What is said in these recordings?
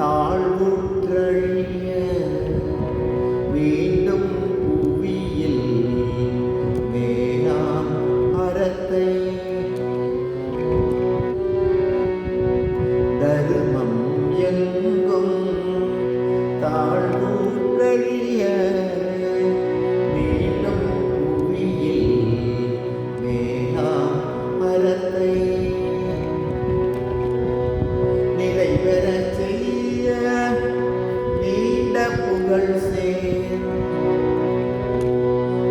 தாழ்வுற்றழிய மீண்டும் புவியில் மேலாம் அறத்தை தருமம் எங்கும் தாழ்வுற்றழிய மீண்டும் புவியில் மேலாம் அறத்தை நிலை பெறச் செய்ய நீண்ட புகழ் சேர்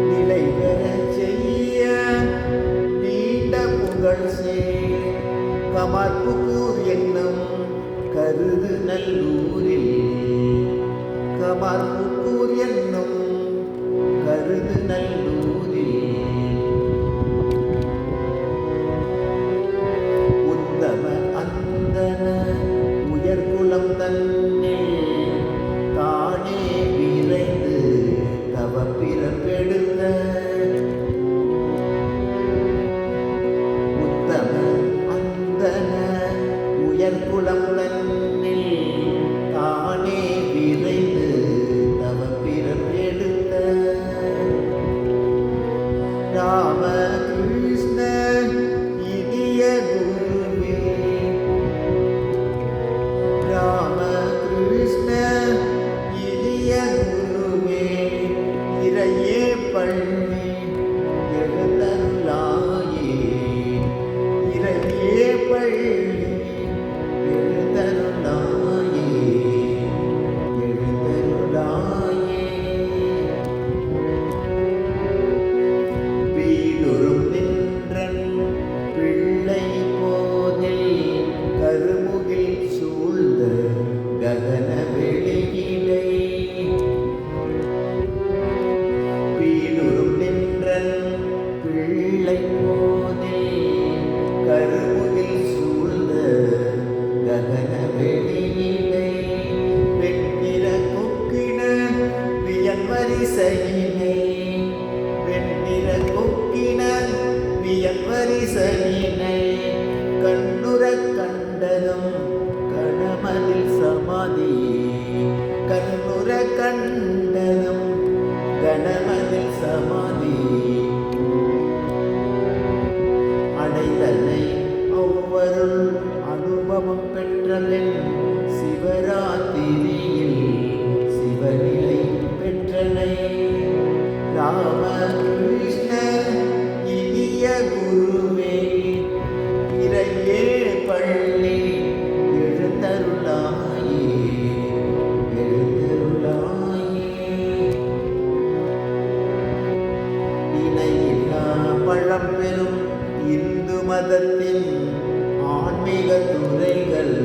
நிலை பெறச் செய்ய நீண்ட புகழ் சேர் கமர்புக்கூர் என்னும் கருது நல்லூரில் கமர்புக்கூர் என்னும் கருது நல்லூரில் உத்தம அந்தன உயர்குலம் தன்னில் தானே விரைந்து தவ பிறப்பெடுத்த உத்தம அந்தன உயர்குலம் தன்னில் தானே விரைந்து தவ பிறப்பெடுத்த ராமகிருஷ்ண இனிய குருவே ராமகிருஷ்ண இனிய குருவே இறையே பள்ளி எழுந்தருளாயே இறையே பள்ளி எழுந்தருளாயே எழுந்தருளாயே வீடுறும் நின்றன் பிள்ளை போதில் கருமுகில் சூழ்ந்த ககன வெளியிடை வீடுறும் நின்றன் பிள்ளை போதில் கருமுகில் சூழ்ந்த ககன வெளியிடை வெண்ணிற கொக்கின வியன்வரிசையினை வெண்ணிற கொக்கின வியன்வரிசையினை கண்ணுற கண்டதும் கணமதில் சமாதி கண்ணுற கண்டதும் கணமதில் சமாதி அடைதலை ஒவ்வொருள் அனுபவம் பெற்றவன் சிவராத்திரியில் சிவநிலை பெற்றனை ராமகிருஷ்ண இனிய குருவே இறையே பள்ளி எழுந்தருளாயே எழுந்தருளாயே இணையில்லா பழம்பெரும் இந்து மதத்தின் ஆன்மீக துறைகள்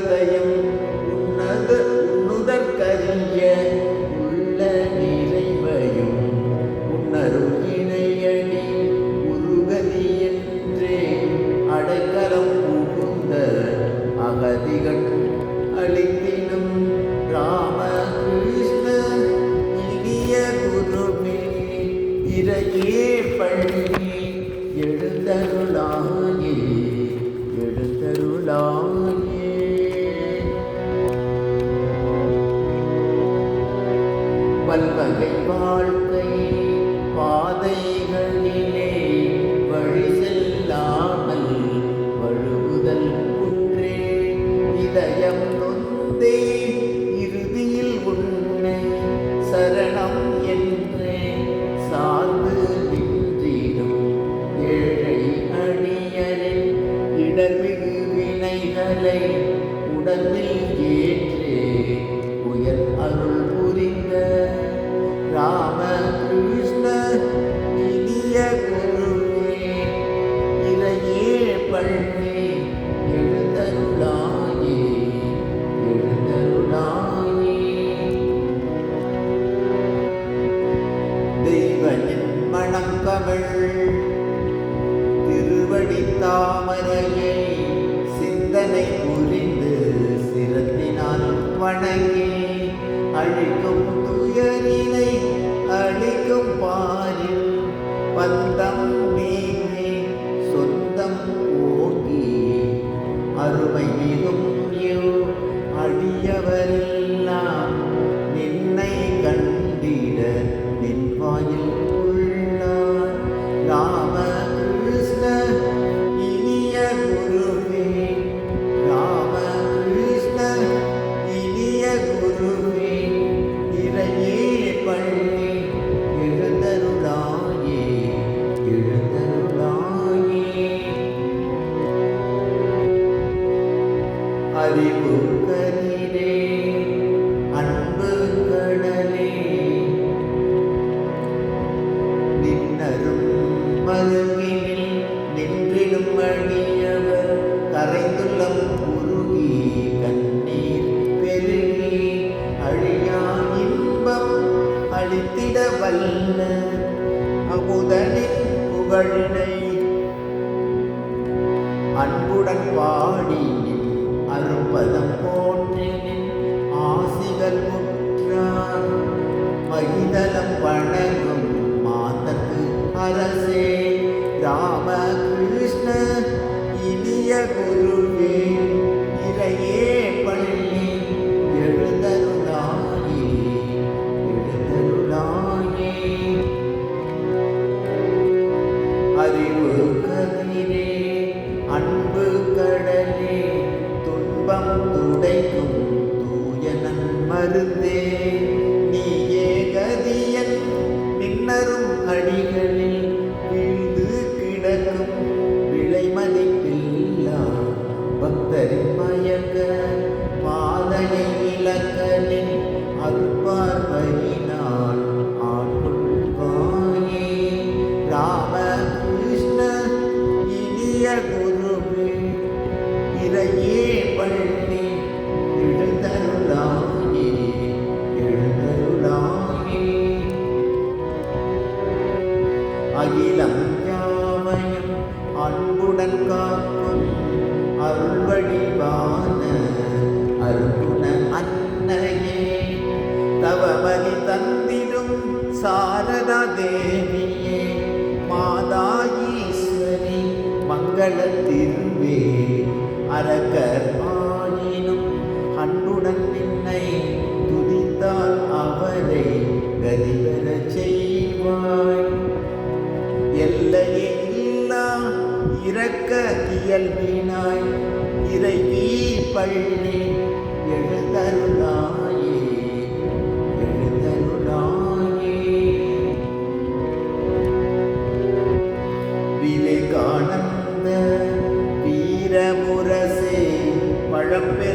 இன்பத்தையும் உண்ணுதற்கரிய உள்ள நிறைவையும் உன்னருள் இணையடி உருகதி என்றே அடைக்கலம் புகுந்த அகதிகள் அளித்தினும் ராம கிருஷ்ண இனிய குருவே இறையே பள்ளி எழுந்தருளாயே எழுந்தருளாயே. பல்வகை வாழ்க்கை பாதைகளிலே வழி செல்லாமல் வழுவுதல் குன்றே இதயம் நொந்தே இறுதியில் உன்னை சரணம் என்றே சார்ந்து நின்றிடும் ஏழை அடியரின் இடர்மிகு வினைகளை உடலில் ஏற்றே உயர் அருள் புரிந்த ராம கிருஷ்ண இனிய குருவே இறையே பள்ளி எழுந்தருளாயே எழுந்தருளாயே. தெய்வனின் மணம் கமழ் திருவடி தாமரையை சிந்தனை புரிந்து சிரத்தினால் வணங்கி அழிக்கும் துயரினை அழிக்கும் பாரில் பந்தம் நீங்கி சொந்தம் ஓங்கி அருமை மிகும் அடியவரெல்லாம் நின்னை கண்டிட நின் வாயில் உள்ளார் ராம கிருஷ்ண இனிய குருவே ராம கிருஷ்ண இனிய குருவே இறையே பள்ளி எழுந்தருளாயே எழுந்தருளாயே. அறிவு கதிரே அன்பு கடலே நின்னரும் மருங்கினில் நின்றிடும் அடியவர் கரைந்துள்ளம் உருகி கண்ணீர் பெருகி அழியா இன்பம் அளித்திட வல்ல அமுதனின் புகழினை அன்புடன் பாடினின் அரும்பதம் போற்றினின் ஆசிகள் முற்றார் மகிதலம் வணங்கும் மாதத்து அரசே ராம கிருஷ்ண இனிய குருவே இறையே பள்ளி எழுந்தருளாயே எழுந்தருளாயே. அறிவு கதிரே அன்பு கடலே துன்பம் துடைக்கும் தூயனன் மருந்தே நீயே கதியன் நின்னரும் அடிகளில் வீழ்ந்து கிடக்கும் விலை மதிப்பில்லா பக்தரின் மயக்க பாதையை இலக்கனின் அருட்பார்வையினால் ஆட்கொள்வாயே ராம கிருஷ்ண இனிய குருவே இறையே பள்ளி எழுந்தருளாயே எழுந்தருளாயே. அகிலம் யாவையும் அன்புடன் காக்கும் அருள்வழிவான அருகுண அன்னையே தவமதி தந்திடும் சாரதா தேவியே மாதா ஈஸ்வரி மங்கள திருவே அரக்கர் ஆயினும் அன்புடன் நின்னை துதித்தால் அவரை கதிவர செய்வாய் எல்லையே இல்லா இரக்க இயல்பினாய் இறைவி பள்ளி எழுந்தருளாயே எழுந்தருளாயே. விவேகானந்த வீரமுரசே பழம்பெரும்